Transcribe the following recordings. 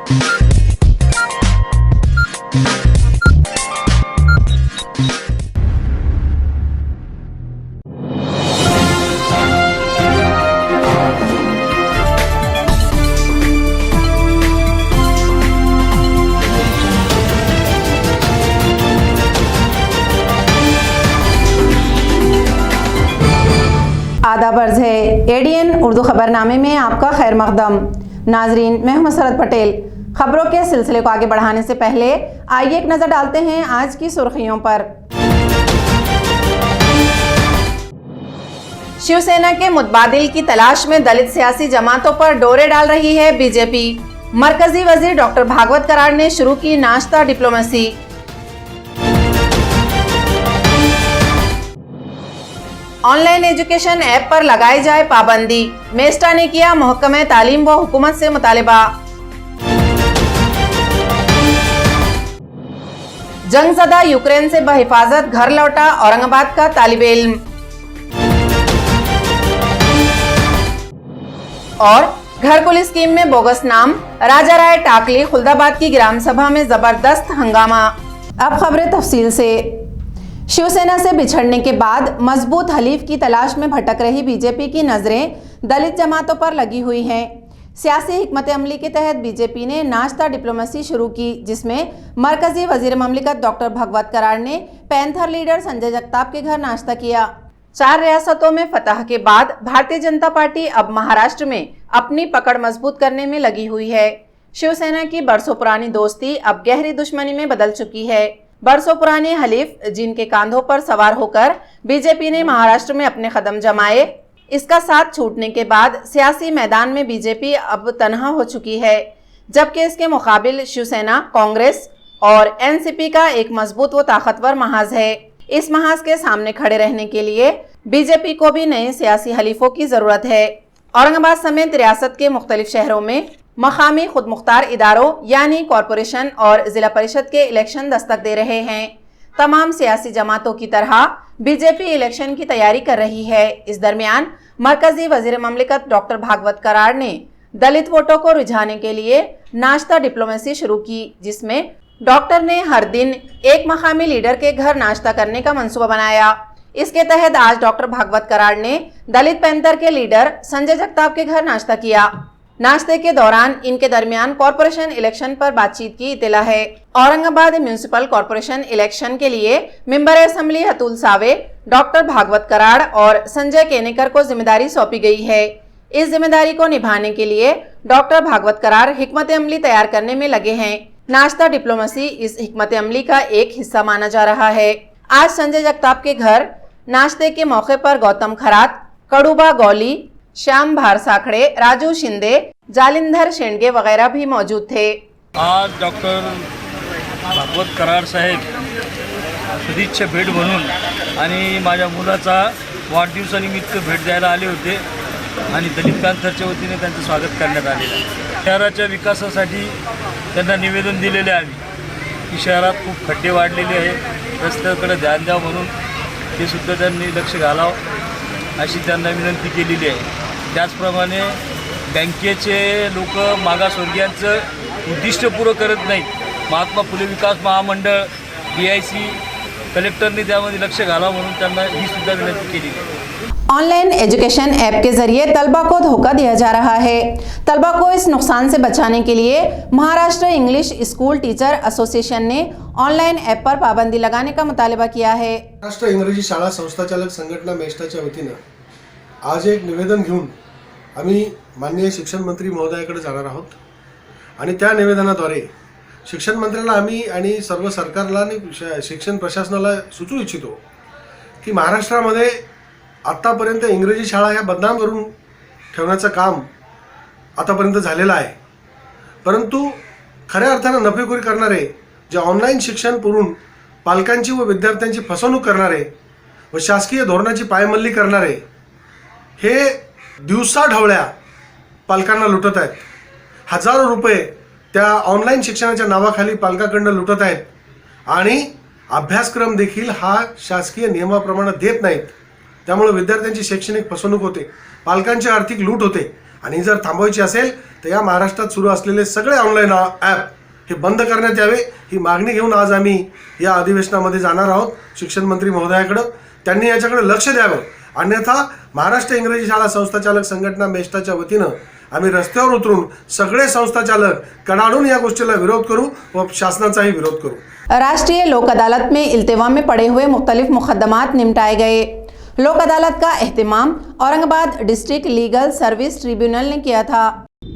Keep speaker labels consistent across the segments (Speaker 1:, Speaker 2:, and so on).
Speaker 1: आदाब अर्ज़ है एडीएन उर्दू खबरनामे में आपका खैर मकदम। नाजरीन, मैं हूं मसरत पटेल। खबरों के सिलसिले को आगे बढ़ाने से पहले आइए एक नज़र डालते हैं आज की सुर्खियों पर। शिवसेना के मुतबादिल की तलाश में दलित सियासी जमातों पर डोरे डाल रही है बीजेपी। मरकजी वजीर डॉक्टर भागवत करार ने शुरू की नाश्ता डिप्लोमेसी। ऑनलाइन एजुकेशन ऐप पर लगाई जाए पाबंदी। मेस्टा ने किया महकमे तालीम व हुकूमत से मुतालिबा। जंगज़दा यूक्रेन से बहिफाजत घर लौटा औरंगाबाद का तालिबे इल्म। और घरकुल स्कीम में बोगस नाम, राजा राय टाकली खुल्दाबाद की ग्राम सभा में जबरदस्त हंगामा। अब खबरें तफसील से। शिवसेना से बिछड़ने के बाद मजबूत हलीफ की तलाश में भटक रही बीजेपी की नजरें दलित जमातों पर लगी हुई हैं। सियासी हिकमत अमली के तहत बीजेपी ने नाश्ता डिप्लोमेसी शुरू की, जिसमें मरकजी वजीर ममलिकत डॉक्टर भागवत करार ने पैंथर लीडर संजय जगताप के घर नाश्ता किया। 4 रियासतों में फतह के बाद भारतीय जनता पार्टी अब महाराष्ट्र में अपनी पकड़ मजबूत करने में लगी हुई है। शिवसेना की बरसों पुरानी दोस्ती अब गहरी दुश्मनी में बदल चुकी है। बरसों पुराने हलीफ जिनके कांधों पर सवार होकर बीजेपी ने महाराष्ट्र में अपने कदम जमाए, इसका साथ छूटने के बाद सियासी मैदान में बीजेपी अब तनहा हो चुकी है, जबकि इसके मुकाबिल शिवसेना, कांग्रेस और एनसीपी का एक मजबूत व ताकतवर महाज है। इस महाज के सामने खड़े रहने के लिए बीजेपी को भी नए सियासी हलीफों की जरूरत है। औरंगाबाद समेत रियासत के मुख्तलिफ शहरों में मकामी खुद मुख्तार इदारों यानी कॉरपोरेशन और जिला परिषद के इलेक्शन दस्तक दे रहे हैं। तमाम सियासी जमातों की तरह बीजेपी इलेक्शन की तैयारी कर रही है। इस दरमियान मरकजी वजीर ममलिकत डॉक्टर भागवत करार ने दलित वोटों को रिझाने के लिए नाश्ता डिप्लोमेसी शुरू की, जिसमें डॉक्टर ने हर दिन एक मकामी लीडर के घर नाश्ता करने का मंसूबा बनाया। इसके तहत आज डॉक्टर भागवत करार ने दलित पैंथर के लीडर संजय जगताप के घर नाश्ता किया। नाश्ते के दौरान इनके दरमियान कॉरपोरेशन इलेक्शन पर बातचीत की इत्तला है। औरंगाबाद म्यूनिसिपल कॉरपोरेशन इलेक्शन के लिए member assembly Atul Save, doctor Bhagwat Karad और संजय केनेकर को जिम्मेदारी सौंपी गई है। इस जिम्मेदारी को निभाने के लिए डॉक्टर भागवत करार हिकमत अमली तैयार करने में लगे हैं। नाश्ता डिप्लोमेसी इस हिकमत अमली का एक हिस्सा माना जा रहा है। आज संजय जगताप के घर नाश्ते के मौके पर गौतम खरात, कड़ूबा गौली, श्याम भारसाखड़े, राजू शिंदे, जालिंधर शेंडगे वगैरह भी मौजूद थे।
Speaker 2: आज डॉक्टर भागवत करार साहेब सदिच्छा भेट म्हणून आणि माझ्या मुलाचा वाढदिवसानिमित्त भेट द्यायला आले होते आणि दलित पॅंथरच्या वतीने त्यांचं स्वागत करण्यात आलेलं आहे। शहराच्या विकासासाठी त्यांना निवेदन दिलेले आहे की शहरात खूप खड्डे वाढलेले आहेत, रस्त्याकडे ध्यान द्यावं म्हणून ते सुद्धा त्यांनी लक्ष घालावं अशी त्यांना विनंती केलेली आहे। त्याचप्रमाणे बँकेचे लोक मागासवर्गीयांचं उद्दिष्ट पूर्ण करत नाहीत। महात्मा फुले विकास महामंडळ, BIC, कलेक्टरने त्यामध्ये लक्ष घालावं म्हणून त्यांना ही सुद्धा विनंती केली आहे।
Speaker 1: ऑनलाइन एजुकेशन ऐप के जरिए तलबा को धोखा दिया जा रहा है। तलबा को इस नुकसान से बचाने के लिए Maharashtra English school teacher association ने ऑनलाइन ऐप पर पाबंदी लगाने का मुतालिबा किया है।
Speaker 3: महाराष्ट्र इंग्रजी शाळा संस्थाचालक संघटना मेस्टाच्या वतीनं आज एक निवेदन घेऊन आम्ही माननीय शिक्षण मंत्री महोदयाकडे जाणार आहोत आणि त्या निवेदनाद्वारे शिक्षण मंत्र्याला आम्ही आणि सर्व सरकारला आणि शिक्षण प्रशासनाला सुचवू इच्छितो की महाराष्ट्रामध्ये आतापर्यंत इंग्रजी शाळा ह्या बदनाम करून ठेवण्याचं काम आतापर्यंत झालेलं आहे, परंतु खऱ्या अर्थानं नफेखोरी करणारे, जे ऑनलाईन शिक्षण पुरवून पालकांची व विद्यार्थ्यांची फसवणूक करणारे व शासकीय धोरणाची पायमल्ली करणारे हे दिवसाढवळ्या पालकांना लुटत आहेत। हजारो रुपये त्या ऑनलाईन शिक्षणाच्या नावाखाली पालकांकडून लुटत आहेत आणि अभ्यासक्रम देखील हा शासकीय नियमाप्रमाणे देत नाहीत। त्यामुळे विद्यार्थ्यांची शैक्षणिक फसवणूक होते, पालकांची आर्थिक लूट होते आणि जर थांबवायची असेल तर या महाराष्ट्रात सुरू असलेले सगळे ऑनलाईन ॲप हे बंद करण्यात यावे ही मागणी घेऊन आज आम्ही या अधिवेशनामध्ये जाणार आहोत शिक्षण मंत्री महोदयाकडं. त्यांनी याच्याकडे लक्ष द्यावं, अन्यथा महाराष्ट्र इंग्रजी शाळा संस्थाचालक संघटना मेस्टाच्या वतीनं आम्ही रस्त्यावर उतरून सगळे संस्थाचालक कडाडून या गोष्टीला विरोध करू व शासनाचाही विरोध करू.
Speaker 1: राष्ट्रीय लोक अदालत में इल्तिवा में पड़े हुए मुख्तलिफ मुकदमात निपटाए गए। लोक अदालत का एहतमाम Aurangabad district legal service tribunal ने किया था।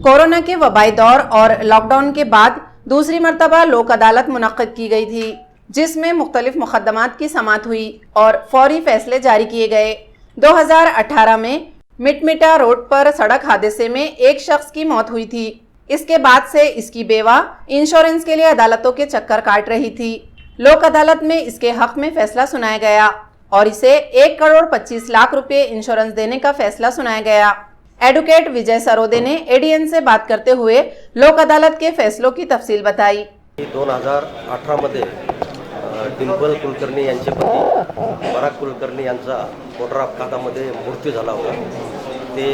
Speaker 1: कोरोना के वबाई दौर और लॉकडाउन के बाद दूसरी मर्तबा लोक अदालत मुनक्किद की गई थी, जिसमें मुख्तलिफ मुकदमात की समाअत हुई और फौरी फैसले जारी किए गए। 2018 में मिटमिटा रोड पर सड़क हादसे में एक शख्स की मौत हुई थी। इसके बाद से इसकी बेवा इंश्योरेंस के लिए अदालतों के चक्कर काट रही थी। लोक अदालत में इसके हक में फैसला सुनाया गया और इसे 1 करोड़ 25 लाख रुपए इंश्योरेंस देने का फैसला सुनाया गया। एडवोकेट विजय सरोदे ने एडीएन से बात करते हुए लोक अदालत के फैसलों की तफसील बताई।
Speaker 4: 2018 मध्ये डिंपल कुलकर्णी यांचे पती पराग कुलकर्णी यांचा मोटर अपघातामध्ये मृत्यू झाला होता। ते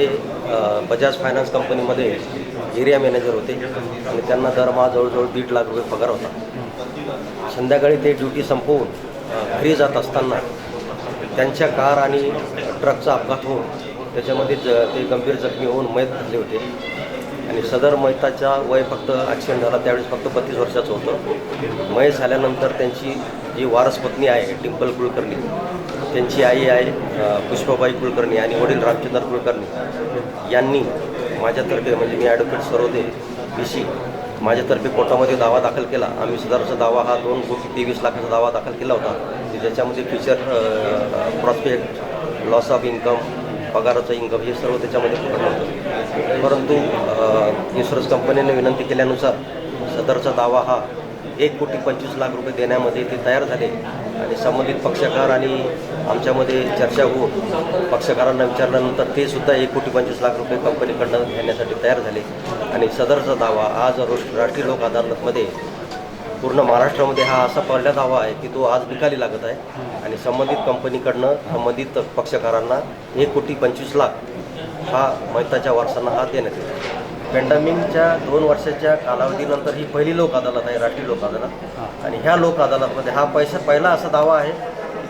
Speaker 4: बजाज फायनान्स कंपनीमध्ये एरिया मॅनेजर होते आणि त्यांना दरमहा जवळजवळ 1.5 लाख रुपये पगार होता। संध्याकाळी ते ड्युटी संपवून घरी जात असताना त्यांच्या कार आणि ट्रकचा अपघात होऊन त्याच्यामध्ये ते गंभीर जखमी होऊन मयत झाले होते आणि सदर मयताचा वय फक्त ॲक्सिडेंट झाला त्यावेळेस फक्त 32 वर्षाचं होतं। मयत झाल्यानंतर त्यांची जी वारस पत्नी आहे डिंपल कुलकर्णी, त्यांची आई आहे पुष्पाबाई कुलकर्णी आणि वडील रामचंद्र कुलकर्णी यांनी माझ्यातर्फे म्हणजे मी ॲडव्होकेट सरोदे BC माझ्यातर्फे कोर्टामध्ये दावा दाखल केला। आम्ही सदरचा दावा हा 2,23 लाखाचा दावा दाखल केला होता, ज्याच्यामध्ये future prospect, loss of income, पगाराचं इन्कम हे सर्व त्याच्यामध्ये पकडलं होतं। परंतु इन्शुरन्स कंपनीने विनंती केल्यानुसार सदरचा दावा हा 1,25 लाख रुपये देण्यामध्ये ते तयार झाले आणि संबंधित पक्षकार आणि आमच्यामध्ये चर्चा होऊन पक्षकारांना विचारल्यानंतर ते सुद्धा 1,25 लाख रुपये कंपनीकडनं घेण्यासाठी तयार झाले आणि सदरचा दावा आज राष्ट्रीय लोक अदालतमध्ये पूर्ण महाराष्ट्रामध्ये हा असा पहिला दावा आहे की तो आज निकाली लागत आहे आणि संबंधित कंपनीकडनं संबंधित पक्षकारांना 1,25 लाख हा मयताच्या वारसांना हा देण्यात येतो। पॅन्डेमिकच्या 2 वर्षाच्या कालावधीनंतर ही पहिली लोक अदालत आहे, राष्ट्रीय लोक अदालत, आणि ह्या लोक अदालतमध्ये हा पहिला असा दावा आहे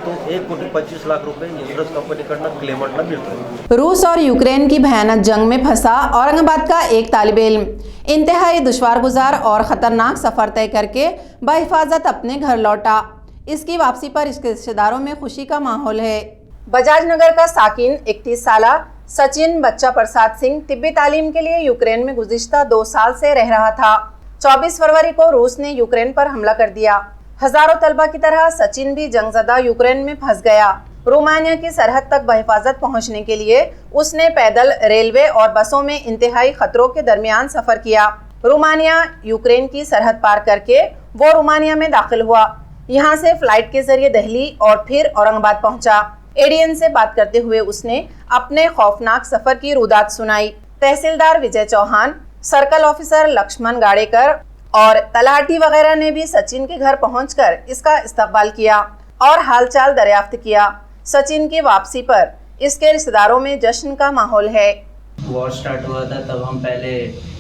Speaker 4: तो 1,25 लाख रुपये इंश्योरेंस कंपनीकडनं क्लेमंटला मिळतो।
Speaker 1: रूस और यूक्रेन की भयानक जंग में फंसा औरंगाबाद का एक तालिब इल्म इंतहाई दुश्वार गुजार और ख़तरनाक सफ़र तय करके बहिफाजत अपने घर लौटा। इसकी वापसी पर इसके रिश्तेदारों में खुशी का माहौल है। बजाज नगर का साकिन 31 साला सचिन बच्चा प्रसाद सिंह तिब्बी तालीम के लिए यूक्रेन में गुज़िश्ता 2 साल से रह रहा था। 24 फरवरी को रूस ने यूक्रेन पर हमला कर दिया। हजारों तलबा की तरह सचिन भी जंगज़दा यूक्रेन में फंस गया। रोमानिया की सरहद तक बहिफाजत पहुंचने के लिए उसने पैदल, रेलवे और बसों में इंतहाई खतरों के दरमियान सफर किया। रोमानिया यूक्रेन की सरहद पार करके वो रोमानिया में दाखिल हुआ। यहाँ से फ्लाइट के जरिए दिल्ली और फिर औरंगाबाद पहुंचा। एडीएन से बात करते हुए उसने अपने खौफनाक सफर की रुदात सुनाई। तहसीलदार विजय चौहान, सर्कल ऑफिसर लक्ष्मण गाड़ेकर और तलाटी वगैरह ने भी सचिन के घर पहुंचकर इसका इस्तकबाल किया और हालचाल दरियाफ्त किया। सचिन की वापसी पर इसके रिश्तेदारों में जश्न का माहौल है।
Speaker 5: वॉर स्टार्ट हुआ था तब हम पहले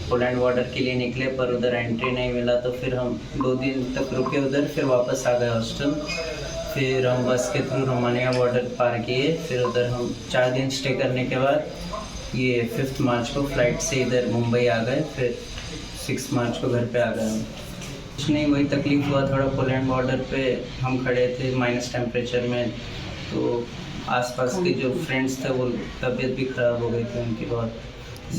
Speaker 5: पोलैंड बॉर्डर के लिए निकले, पर उधर एंट्री नहीं मिला तो फिर हम 2 दिन तक रुके उधर, फिर वापस आ गए हॉस्टल। फिर हम बस के थ्रू रोमानिया बॉर्डर पार किए, फिर उधर हम 4 दिन स्टे करने के बाद ये 5 मार्च को फ्लाइट से इधर मुंबई आ गए, फिर 6 मार्च को घर पे आ गए। कुछ नहीं, वही तकलीफ हुआ थोड़ा, पोलैंड बॉर्डर पे हम खड़े थे माइनस टेम्परेचर में, तो आसपास के जो फ्रेंड्स थे वो तबीयत भी ख़राब हो गई थी उनकी, बहुत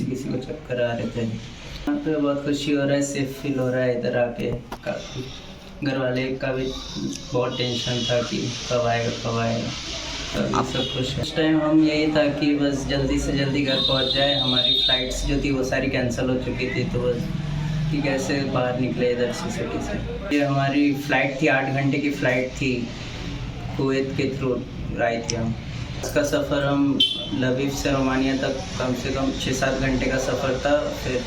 Speaker 5: किसी को चक्कर आ रहे थे। यहाँ पे बहुत खुशी हो रहा है, सेफ फील हो रहा है इधर आके। काफ़ी घर वाले का भी बहुत टेंशन था कि कब आएगा। आप सब खुश हैं। उस टाइम हम यही था कि बस जल्दी से जल्दी घर पहुंच जाए। हमारी फ़्लाइट्स जो थी वो सारी कैंसिल हो चुकी थी, तो बस कि कैसे बाहर निकले इधर से सिटी से। ये हमारी फ़्लाइट थी, 8 घंटे की फ़्लाइट थी, कुवैत के थ्रू आए थे हम। इसका सफ़र हम लवीव से रोमानिया तक कम से कम 6-7 घंटे का सफ़र था। फिर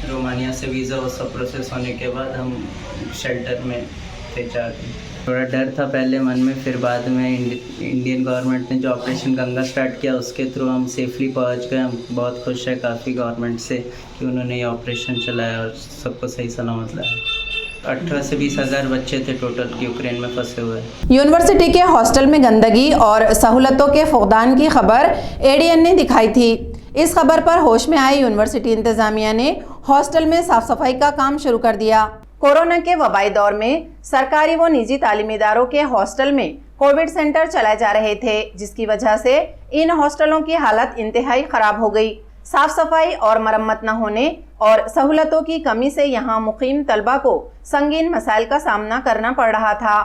Speaker 5: रोमानिया से वीज़ा वो सब प्रोसेस होने के बाद हम शेल्टर में हफ्ते 4 दिन। थोड़ा डर था पहले मन में, फिर बाद में इंडियन गवर्नमेंट ने जो ऑपरेशन गंगा स्टार्ट किया उसके थ्रू हम सेफली पहुंच गए। हम बहुत खुश है काफ़ी गवर्नमेंट से कि उन्होंने ये ऑपरेशन चलाया और सबको सही सलामत लाया। 18 से 20 हज़ार बच्चे थे टोटल यूक्रेन में फंसे हुए।
Speaker 1: यूनिवर्सिटी के हॉस्टल में गंदगी और सहूलतों के फुकदान की खबर एडीएन ने दिखाई थी। इस खबर पर होश में आई यूनिवर्सिटी इंतजामिया ने हॉस्टल में साफ सफाई का काम शुरू कर दिया। कोरोना के वबाई दौर में सरकारी व निजी तालीमी इदारों के हॉस्टल में कोविड सेंटर चलाए जा रहे थे, जिसकी वजह से इन हॉस्टलों की हालत इंतहाई खराब हो गई। साफ सफाई और मरम्मत न होने और सहूलतों की कमी से यहाँ मुकीम तलबा को संगीन मसाइल का सामना करना पड़ रहा था।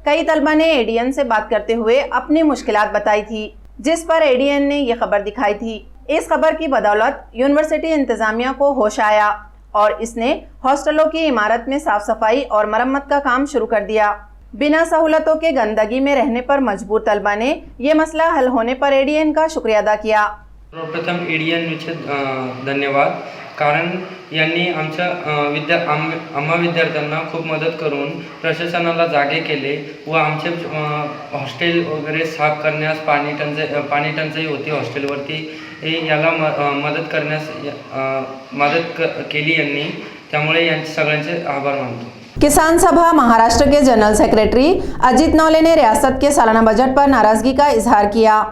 Speaker 1: कई तलबा ने एडीएन से बात करते हुए अपनी मुश्किलात बताई थी, जिस पर एडीएन ने ये खबर दिखाई थी। इस खबर की बदौलत यूनिवर्सिटी इंतजामिया को होश आया और इसने हॉस्टलों की इमारत में साफ सफाई और मरम्मत का काम शुरू कर दिया। बिना सहूलतों के गंदगी में रहने पर मजबूर तलबा ने ये मसला हल होने पर एडीएन का शुक्रिया अदा किया।
Speaker 6: सर्वप्रथम एडीएनचे धन्यवाद, कारण यांनी आमच्या आम्हा विद्यार्थ्यांना खूप मदत करून प्रशासनाला जागे केले व आमचे हॉस्टेल वगैरे साफ करण्यास पाणी टंचाई होती हॉस्टेलवरती, याला मदत केली यांनी, त्यामुळे यांचे सगळ्यांचे आभार मानतो।
Speaker 1: किसान सभा महाराष्ट्र के जनरल सेक्रेटरी अजीत नौले ने रियासत के सालाना बजट पर नाराजगी का इजहार किया।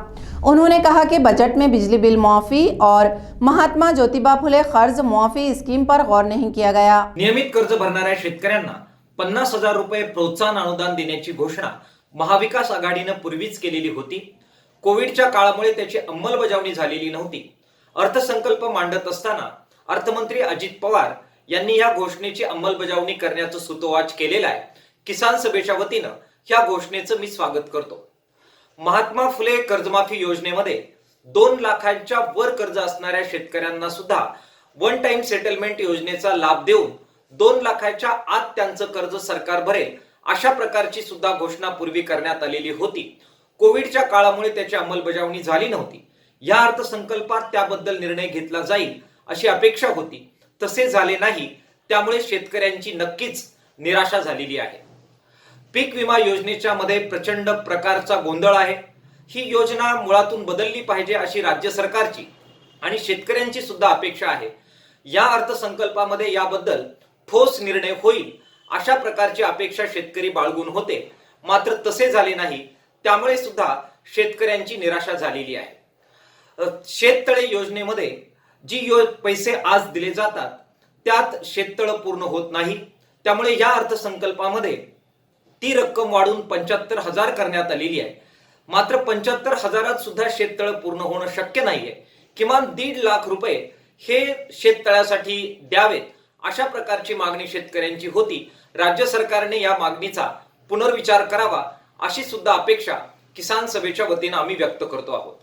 Speaker 1: उन्होंने कहा कि बजट में बिजली बिल मुआफ़ी और महात्मा ज्योतिबा फुले कर्ज मुआफ़ी स्कीम पर गौर नहीं किया गया।
Speaker 7: नियमित कर्ज भरणाऱ्या शेतकऱ्यांना 50,000 रुपये प्रोत्साहन अनुदान देण्याची घोषणा महाविकास आघाडीने पूर्वीच केलेली होती। कोविडच्या काळामुळे त्याची अंमलबजावणी झालेली नव्हती। अर्थसंकल्प मांडत असताना अर्थमंत्री अजित पवार यांनी या घोषणेची अंमलबजावणी करण्याचं सूतोवाच केलेलं आहे। किसान सभेच्या वतीनं या घोषणेचं मी स्वागत करतो। महात्मा फुले कर्जमाफी योजनेमध्ये 2 लाखांच्या वर कर्ज असणाऱ्या शेतकऱ्यांना सुद्धा वन टाइम सेटलमेंट योजनेचा लाभ देऊन 2 लाखाच्या आत त्यांचं कर्ज सरकार भरेल अशा प्रकारची सुद्धा घोषणा पूर्वी करण्यात आलेली होती। कोविडच्या काळामुळे त्याची अंमलबजावणी झाली नव्हती। या अर्थसंकल्पात त्याबद्दल निर्णय घेतला जाईल अशी अपेक्षा होती, तसे झाले नाही। त्यामुळे शेतकऱ्यांची नक्कीच निराशा झालेली आहे। पीक विमा योजनेच्या मध्ये प्रचंड प्रकारचा गोंधळ आहे। ही योजना मुळातून बदलली पाहिजे अशी राज्य सरकारची आणि शेतकऱ्यांची सुद्धा अपेक्षा आहे। या अर्थसंकल्पामध्ये याबद्दल ठोस निर्णय होईल अशा प्रकारची अपेक्षा शेतकरी बाळगून होते, मात्र तसे झाले नाही। त्यामुळे सुद्धा शेतकऱ्यांची निराशा झालेली आहे। शेततळे योजनेमध्ये जी पैसे आज दिले जातात त्यात शेततळ पूर्ण होत नाही। त्यामुळे या अर्थसंकल्पामध्ये ती रक्कम वाढून 75,000 करण्यात आलेली आहे। मात्र 75,000 सुद्धा शेततळ पूर्ण होणं शक्य नाहीये। किमान 1.5 लाख रुपये हे शेततळ्यासाठी द्यावेत अशा प्रकारची मागणी शेतकऱ्यांची होती। राज्य सरकारने या मागणीचा पुनर्विचार करावा अशी सुद्धा अपेक्षा किसान सभेच्या वतीने आम्ही व्यक्त करतो आहोत।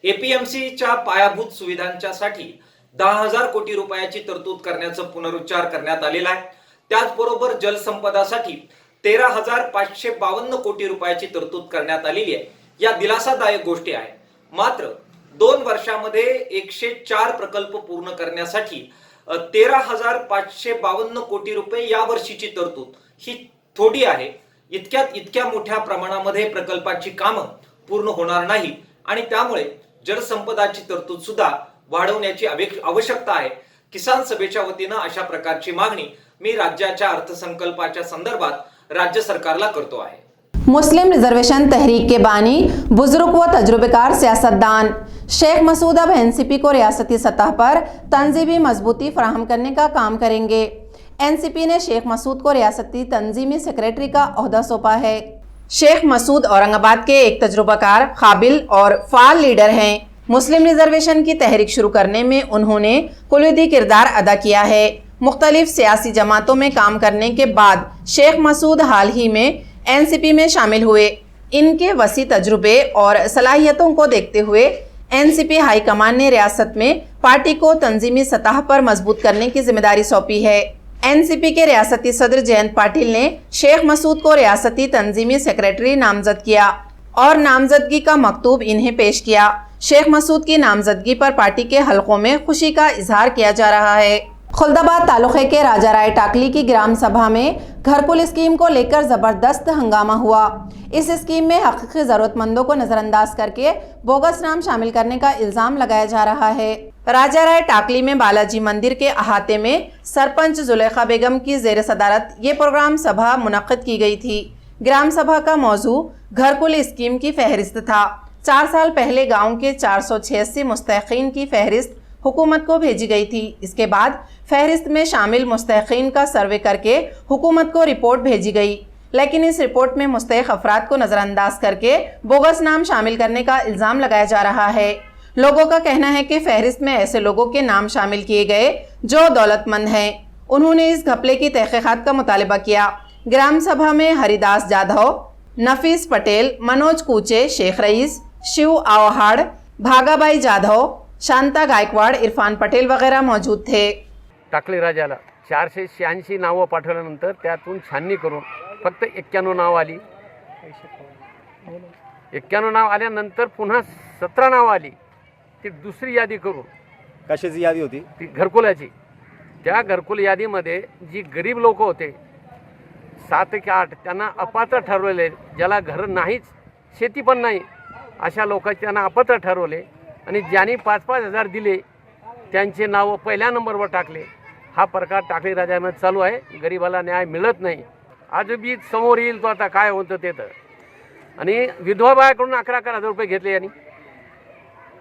Speaker 7: एपीएमसीच्या पायाभूत सुविधांच्यासाठी 10,000 कोटी रुपयाची तरतूद करण्याचा पुनरुच्चार करण्यात आलेला आहे। त्याचबरोबर जलसंपदासाठी 13,552 कोटी रुपयाची तरतूद करण्यात आलेली आहे। या दिलासादायक गोष्टी आहे। मात्र 2 वर्षामध्ये 104 प्रकल्प पूर्ण करण्यासाठी 13,552 कोटी रुपये या वर्षीची तरतूद ही थोडी आहे। इतक्या मोठ्या प्रमाणामध्ये प्रकल्पाची कामं पूर्ण होणार नाही आणि त्यामुळे जलसंपदाची तरतूद सुद्धा वाढवण्याची आवश्यकता आहे। किसान सभेच्या वतीने अशा प्रकारची मागणी मी राज्याच्या अर्थसंकल्पाच्या संदर्भात राज्य सरकारला करतो आहे।
Speaker 1: मुस्लिम रिजर्वेशन तहरीक के बानी, बुजुर्ग व तजुर्बेकार सियासतदान शेख मसूद अब एनसीपी को रियासती सतह पर तंजीमी मजबूती फराहम करने का काम करेंगे। एनसीपी ने शेख मसूद को रियासती तंजीमी सेक्रेटरी का ओहदा सौंपा है। शेख मसूद औरंगाबाद के एक तजुर्बाकार, काबिल और फाल लीडर हैं। मुस्लिम रिजर्वेशन की तहरीक शुरू करने में उन्होंने कुलीदी किरदार अदा किया है। मुख्तलिफ सियासी जमातों में काम करने के बाद शेख मसूद हाल ही में एनसीपी में शामिल हुए। इनके वसी तजुर्बे और सलाहियतों को देखते हुए एनसीपी हाईकमान ने रियासत में पार्टी को तंजीमी सतह पर मजबूत करने की जिम्मेदारी सौंपी है। एनसीपी के रियासती सदर जयंत पाटिल ने शेख मसूद को रियासती तंजीमी सेक्रेटरी नामजद किया और नामजदगी का मकतूब इन्हें पेश किया। शेख मसूद की नामजदगी पर पार्टी के हलकों में खुशी का इजहार किया जा रहा है। खुलदाबाद तालुके के राजा राय टाकली की ग्राम सभा में घरकुल स्कीम को लेकर जबरदस्त हंगामा हुआ। इस स्कीम में हकीकी जरूरतमंदों को नजरअंदाज करके बोगस नाम शामिल करने का इल्जाम लगाया जा रहा है। राजा राय टाकली में बालाजी मंदिर के अहाते में सरपंच जुलेखा बेगम की जेर सदारत ये प्रोग्राम सभा मुनक्किद की गई थी। ग्राम सभा का मौजू घरकुल स्कीम की फहरिस्त था। 4 साल पहले गाँव के 486 मुस्तहिकीन की फहरिस्त हुकूमत को भेजी गई थी। इसके बाद फहरिस्त में शामिल मुस्तहिकीन का सर्वे करके हुकूमत को रिपोर्ट भेजी गई, लेकिन इस रिपोर्ट में मुस्तहिक अफराद को नज़रअंदाज करके बोगस नाम शामिल करने का इल्ज़ाम लगाया जा रहा है। लोगों का कहना है कि फहरिस्त में ऐसे लोगों के नाम शामिल किए गए जो दौलतमंद हैं। उन्होंने इस घपले की तहकीकात का मुतालबा किया। ग्राम सभा में हरिदास जाधव, नफीस पटेल, मनोज कूचे, शेख रईस, शिव आवाहाड़, भागाबाई जाधव, शांता गायकवाड, इरफान पटेल वगैरह मौजूद थे।
Speaker 8: टाकली राजाला 486 नावं पाठवल्यानंतर त्यातून छाननी करून फक्त 91 नावं आली। 91 नाव आल्यानंतर पुन्हा 17 नावं आली। ती दुसरी यादी करून,
Speaker 9: कशाची यादी होती?
Speaker 8: ती घरकुलाची। त्या घरकुल यादीमध्ये जी गरीब लोक होते 7 की 8 त्यांना अपात्र ठरवले, ज्याला घर नाहीच, शेती पण नाही, अशा लोकांचे त्यांना अपात्र ठरवले आणि ज्यांनी 5-5 हजार दिले त्यांचे नाव पहिल्या नंबरवर टाकले। हा प्रकार टाकळी राजामध्ये चालू आहे। गरीबाला न्याय मिळत नाही। आज बी समोर येईल तो आता काय होतं ते तर। आणि विधवा बायाकडून 11,000 रुपये घेतले यांनी।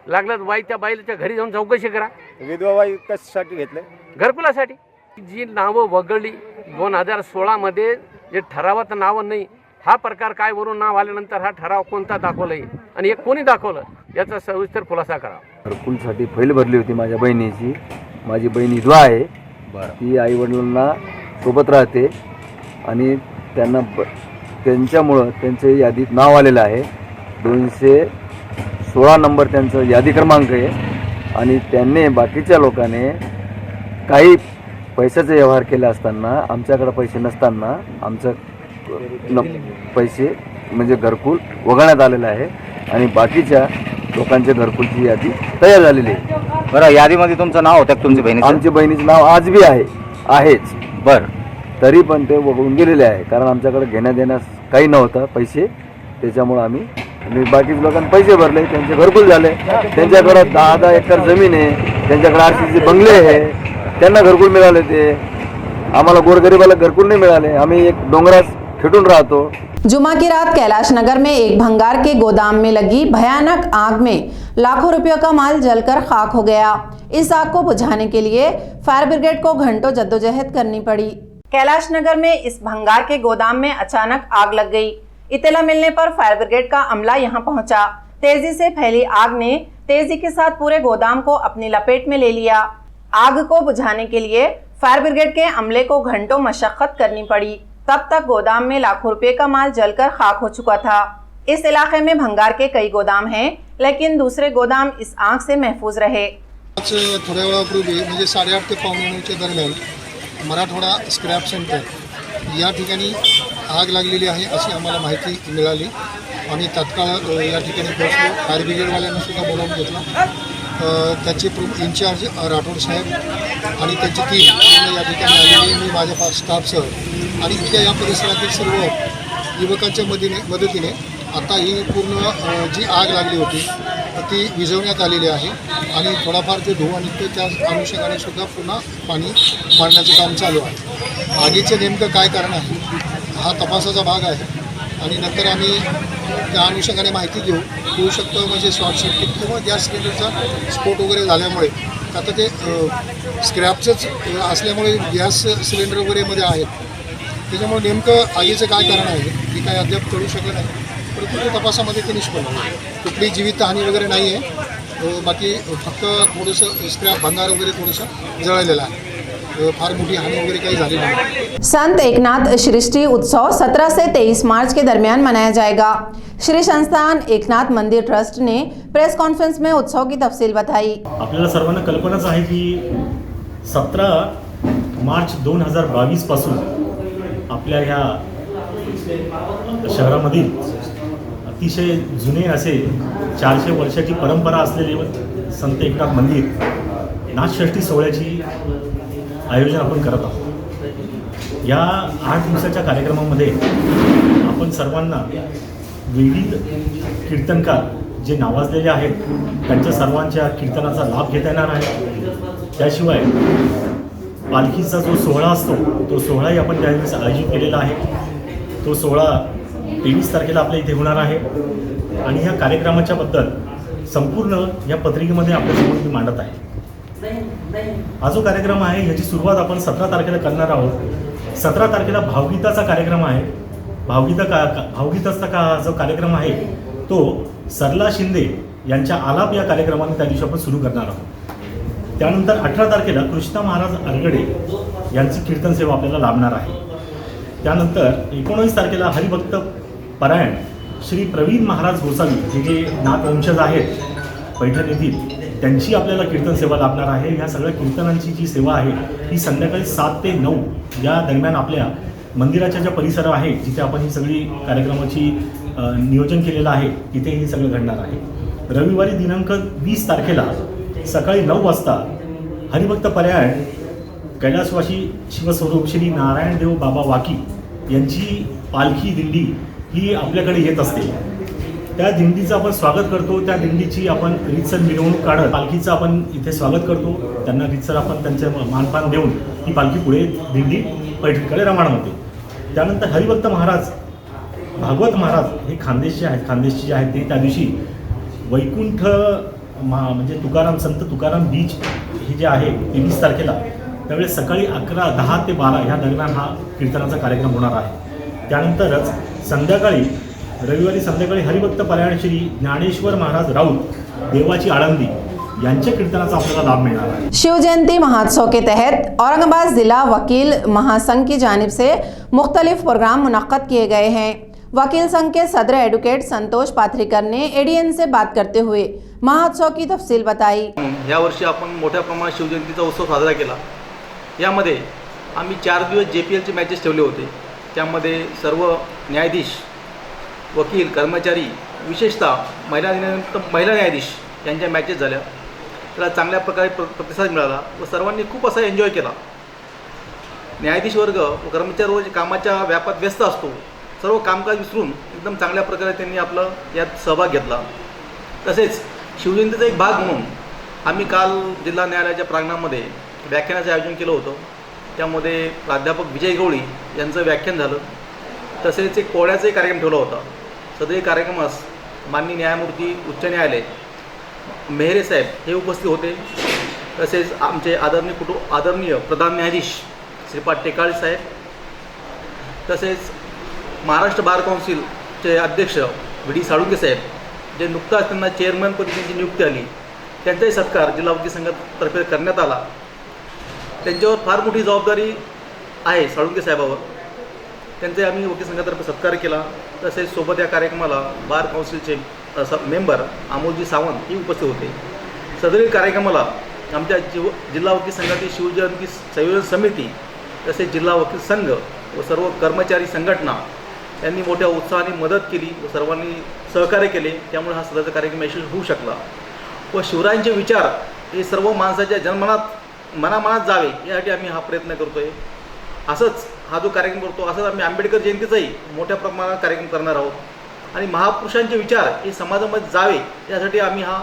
Speaker 8: लागलं बाईच्या बाईच्या घरी जाऊन चौकशी करा।
Speaker 9: विधवा बाई कशासाठी घेतले?
Speaker 8: घरकुलासाठी। जी नावं वगळली 2016 मध्ये जे ठरावात नावं नाही, हा प्रकार काय वरून नाव आल्यानंतर हा ठराव कोणता दाखवलाय आणि हे कोणी दाखवलं याचा सविस्तर खुलासा करा।
Speaker 10: घरकुलसाठी फैल भरली होती माझ्या बहिणीची। माझी बहीण विधवा आहे। ती आई वडिलांना सोबत राहते आणि त्यांच्यामुळं त्यांच्या यादीत नाव आलेलं आहे। 216 नंबर त्यांचं यादी क्रमांक आहे आणि त्यांनी बाकीच्या लोकांनी काही पैशाचे व्यवहार केले असताना, आमच्याकडे पैसे नसताना आमचं पैसे म्हणजे घरकुल वगळण्यात आलेलं आहे आणि बाकीच्या लोकांच्या घरकुलची यादी तयार झालेली आहे।
Speaker 9: बरं, यादीमध्ये तुमचं नाव होतं? तुमची बहिणी?
Speaker 10: आमच्या बहिणीचं नाव आज बी आहेच। बरं, तरी पण ते वगळून गेलेले आहे, कारण आमच्याकडे घेण्या देण्यास काही नव्हतं पैसे, त्याच्यामुळे आम्ही बाकीच्या लोकांनी पैसे भरले, त्यांचे घरकुल झाले। त्यांच्याकडे 10-10 एकर जमीन आहे, त्यांच्याकडे RCC बंगले आहे, त्यांना घरकुल मिळाले। ते आम्हाला गोरगरीबाला घरकुल नाही मिळाले। आम्ही एक डोंगरात खेटून रहतो।
Speaker 1: जुमा की रात कैलाश नगर में एक भंगार के गोदाम में लगी भयानक आग में लाखों रुपयों का माल जलकर खाक हो गया। इस आग को बुझाने के लिए फायर ब्रिगेड को घंटों जद्दोजहद करनी पड़ी। कैलाश नगर में इस भंगार के गोदाम में अचानक आग लग गई। इत्तला मिलने पर फायर ब्रिगेड का अमला यहां पहुंचा। तेजी से फैली आग ने तेजी के साथ पूरे गोदाम को अपनी लपेट में ले लिया। आग को बुझाने के लिए फायर ब्रिगेड के अमले को घंटों मशक्कत करनी पड़ी। तब तक गोदाम में लाखों रुपए का माल जलकर खाक हो चुका था। इस इलाके में भंगार के कई गोदाम हैं, लेकिन दूसरे गोदाम इस आग से महफूज रहे।
Speaker 3: थोड्या वेळापूर्वी म्हणजे 8:30 ते 9:45 दरम्यान मराठवाडा स्क्रॅप सेंटर या ठिकाणी आग लागलेली आहे अशी आम्हाला माहिती मिळाली। आम्ही तात्काळ या ठिकाणी पोहोचलो। फायर ब्रिगेडवाल्यांना सुद्धा बोलावून घेतलं। त्याचे इन्चार्ज राठोड साहेब आणि त्यांची टीम या ठिकाणी आलेली। मी माझ्या स्टाफसह आणि इथल्या या परिसरातील सर्व युवकांच्या मदतीने आता ही पूर्ण जी आग लागली होती ती विझवण्यात आलेली आहे आणि थोडाफार जे धुवा निघतो त्या अनुषंगाने सुद्धा पुन्हा पाणी मारण्याचं काम चालू आहे। आगीचं नेमकं काय कारण आहे हा तपासाचा भाग आहे आणि नंतर आम्ही त्या अनुषंगाने माहिती घेऊ शकतो। म्हणजे शॉर्ट सर्किट किंवा गॅस सिलेंडरचा स्फोट वगैरे झाल्यामुळे, आता ते स्क्रॅपचंच असल्यामुळे गॅस सिलेंडर वगैरेमध्ये आहेत, त्याच्यामुळे नेमकं आगीचं काय कारण आहे हे काय अद्याप कळू शकलं नाही। परंतु ते तपासामध्ये ते निष्पन्न होईल। कुठली जीवितहानी वगैरे नाही आहे। बाकी फक्त थोडंसं स्क्रॅप भंगार वगैरे थोडंसं जळलेलं आहे। फार मोठी हानी वगैरे काही झाली नाही।
Speaker 1: संत एकनाथ सृष्टि उत्सव 17 से 23 मार्च के दरमियान मनाया जाएगा। श्री संस्थान एकनाथ मंदिर ट्रस्ट ने प्रेस कॉन्फ्रेंस में उत्सव की तफसील बताई।
Speaker 11: आपल्याला सर्वांना कल्पनाच आहे की 17 मार्च 2022 पासून आपल्या ह्या शहरामधील अतिशय जुने असे 400 वर्षाची परंपरा असलेले संत एकनाथ मंदिर नाथषष्ठी सोहळ्याची आयोजन आपण करत आहोत. या 8 दिवसाच्या कार्यक्रमामध्ये आपण सर्वांना विविध कीर्तनकार जे नावाजलेले आहेत त्यांच्या सर्वांच्या कीर्तनाचा लाभ घेता येणार आहे. त्याशिवाय पालखीचा जो सोहळा असतो तो सोहळाही आपण त्यावेळेस आयोजित केलेला आहे. तो सोहळा 23 तारखेला आपल्या इथे होणार आहे आणि ह्या कार्यक्रमाच्या बद्दल संपूर्ण या पत्रिकेमध्ये आपल्यासमोर मी मांडत आहे. हा जो कार्यक्रम आहे ह्याची सुरुवात आपण 17 तारखेला करणार आहोत. 17 तारखेला भावगीताचा कार्यक्रम आहे. भावगीताचा जो कार्यक्रम आहे तो सरला शिंदे यांच्या आलाप या कार्यक्रमाने त्या दिवशी आपण सुरू करणार आहोत. त्यानंतर 18 तारखेला कृष्णा महाराज अरगडे यांची कीर्तन सेवा आपल्याला लाभणार आहे. त्यानंतर 19 तारखेला हरिभक्त परायण श्री प्रवीण महाराज गोसावी हे जे नाथवंशज आहेत पैठण येथील त्यांची आपल्याला कीर्तन सेवा लाभणार आहे. ह्या सगळ्या कीर्तनांची जी सेवा आहे ही संध्याकाळी 7 ते 9 या दरम्यान आपल्या मंदिराच्या ज्या परिसर आहे जिथे आपण ही सगळी कार्यक्रमाची नियोजन केलेलं आहे तिथे हे सगळं घडणार आहे. रविवारी दिनांक 20 तारखेला सकाळी 9 वाजता हरिभक्त परायण कैलासवासी शिवस्वरूप श्री नारायणदेव बाबा वाकी यांची पालखी दिंडी ही आपल्याकडे येत असते. त्या दिंडीचं आपण स्वागत करतो. त्या दिंडीची आपण रीतसर मिरवणूक काढत पालखीचं आपण इथे स्वागत करतो. त्यांना रीतसर आपण त्यांचं मानपान देऊन ही पालखी पुढे दिंडी पैठणकडे रवाना होते. त्यानंतर हरिभक्त महाराज भागवत महाराज हे खानदेशचे आहेत ते त्या दिवशी वैकुंठ म्हणजे संत तुकाराम बीच हे जे आहे 23 तारखेला त्यावेळेस सकाळी 10 ते 12 ह्या दरम्यान हा कीर्तनाचा कार्यक्रम होणार आहे. त्यानंतरच रविवारी संध्याकाळी हरिभक्त परायण श्री ज्ञानेश्वर महाराज राऊत देवाची आळंदी यांच्या कीर्तनाचा आपल्याला लाभ मिळणार आहे.
Speaker 1: शिव जयंती महोत्सव के तहत औरंगाबाद जिला वकील महासंघ की जानिब से मुख्तलिफ प्रोग्राम मुनक्कद किए गए हैं. वकील संघ के सदर एडवोकेट संतोष पाथरीकर ने एडीएन से बात करते हुए महोत्सव की तफसील बताई.
Speaker 12: यावर्षी आपण मोठ्या प्रमाणात शिवजयंतीचा उत्सव साजरा केला. यामध्ये आम्ही 4 दिवस JPLचे मॅचेस ठेवले होते. त्यामध्ये सर्व न्यायाधीश, वकील, कर्मचारी, विशेषतः महिला न्यायाधीश यांच्या मॅचेस झाल्या. त्याला चांगल्या प्रकारे प्रतिसाद मिळाला व सर्वांनी खूप असा एन्जॉय केला. न्यायाधीश वर्ग व कर्मचारी वर्ग कामाच्या व्यापात व्यस्त असतो. सर्व कामकाज विसरून एकदम चांगल्या प्रकारे त्यांनी आपलं यात सहभाग घेतला. तसेच शिवजयंतीचा एक भाग म्हणून आम्ही काल जिल्हा न्यायालयाच्या प्रांगणामध्ये व्याख्यानाचं आयोजन केलं होतं. त्यामध्ये प्राध्यापक विजय गवळी यांचं व्याख्यान झालं. तसेच एक पोळ्याचाही कार्यक्रम ठेवला होता. सदरी कार्यक्रमास माननीय न्यायमूर्ती उच्च न्यायालय मेहरे साहेब हे उपस्थित होते. तसेच आमचे आदरणीय प्रधान न्यायाधीश श्रीपाद टेकाळे साहेब, तसेच महाराष्ट्र बार काउन्सिलचे अध्यक्ष VD साळुंके साहेब जे नुकताच त्यांना चेअरमनपदी त्यांची नियुक्ती आली त्यांचाही सत्कार जिल्हा वकील संघातर्फे करण्यात आला. त्यांच्यावर फार मोठी जबाबदारी आहे साळुंके साहेबावर. त्यांचे आम्ही वकील संघातर्फे सत्कार केला. तसेच सोबत या कार्यक्रमाला बार काउन्सिलचे मेंबर अमोलजी सावंत हे उपस्थित होते. सदरील कार्यक्रमाला आमच्या जिल्हा वकील संघातील शिवजयंती संयोजन समिती तसेच जिल्हा वकील संघ व सर्व कर्मचारी संघटना यांनी मोठ्या उत्साहाने मदत केली व सर्वांनी सहकार्य केले. त्यामुळे हा सदरचा कार्यक्रम यशस्वी होऊ शकला. व शिवरायांचे विचार हे सर्व माणसाच्या मनामनात जावे यासाठी आम्ही हा प्रयत्न करतो आहे. असंच हा जो कार्यक्रम करतो असंच आम्ही आंबेडकर जयंतीचाही मोठ्या प्रमाणात कार्यक्रम करणार आहोत आणि महापुरुषांचे विचार हे समाजामध्ये जावे यासाठी आम्ही हा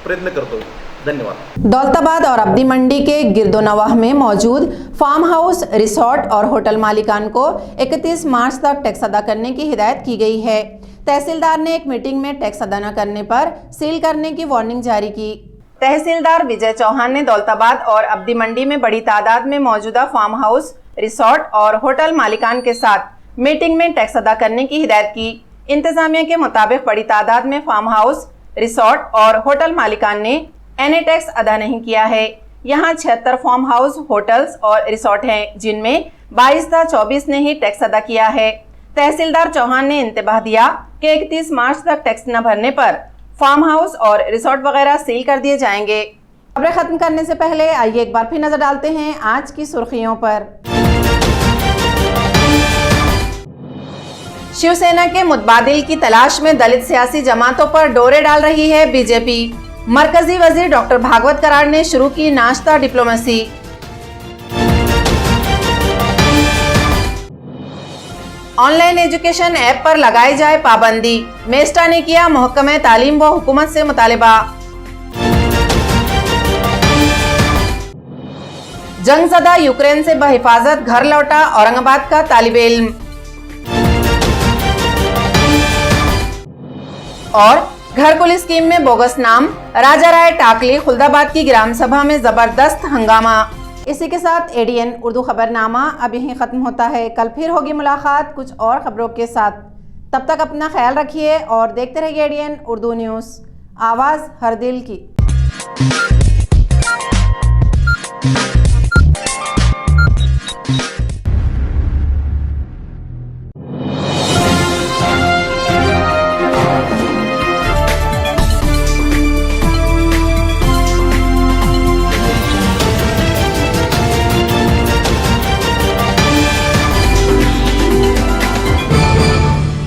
Speaker 12: प्रयत्न करतो. धन्यवाद.
Speaker 1: दौलताबाद और अब्दी मंडी के गिरदोनवाह में मौजूद फार्म हाउस, रिसोर्ट और होटल मालिकान को 31 मार्च तक टैक्स अदा करने की हिदायत की गई है. तहसीलदार ने एक मीटिंग में टैक्स अदा न करने पर सील करने की वार्निंग जारी की. तहसीलदार विजय चौहान ने दौलताबाद और अब्दी मंडी में बड़ी तादाद में मौजूदा फार्म हाउस, रिसोर्ट और होटल मालिकान के साथ मीटिंग में टैक्स अदा करने की हिदायत की. इंतजामिया के मुताबिक बड़ी तादाद में फार्म हाउस, रिसोर्ट और होटल मालिकान ने NA टैक्स अदा नहीं किया है. यहाँ 76 फार्म हाउस, होटल्स और रिसोर्ट हैं जिनमें 22 था 24 ने ही टैक्स अदा किया है. तहसीलदार चौहान ने इंतबाह दिया कि 31 मार्च तक टैक्स न भरने पर फार्म हाउस और रिसोर्ट वगैरह सील कर दिए जाएंगे. खबरें खत्म करने से पहले आइए एक बार फिर नजर डालते हैं आज की सुर्खियों पर. शिवसेना के मुतबादिल की तलाश में दलित सियासी जमातों पर डोरे डाल रही है बीजेपी. मरकजी वजीर डॉक्टर भागवत कराड़ ने शुरू की नाश्ता डिप्लोमेसी. ऑनलाइन एजुकेशन ऐप पर लगाई जाए पाबंदी, मेस्टा ने किया महकमे तालीम व हुकूमत से मुतालिबा। जंगज़दा यूक्रेन से बहिफाजत घर लौटा औरंगाबाद का तालिब इल्म। और घरकुल स्कीम में बोगस नाम, राजा राय टाकली खुलदाबाद की ग्राम सभा में जबरदस्त हंगामा। इसी के साथ एडीएन उर्दू खबरनामा अब यहीं ख़त्म होता है। कल फिर होगी मुलाकात कुछ और खबरों के साथ। तब तक अपना ख्याल रखिए और देखते रहिए एडीएन उर्दू न्यूज़, आवाज़ हर दिल की।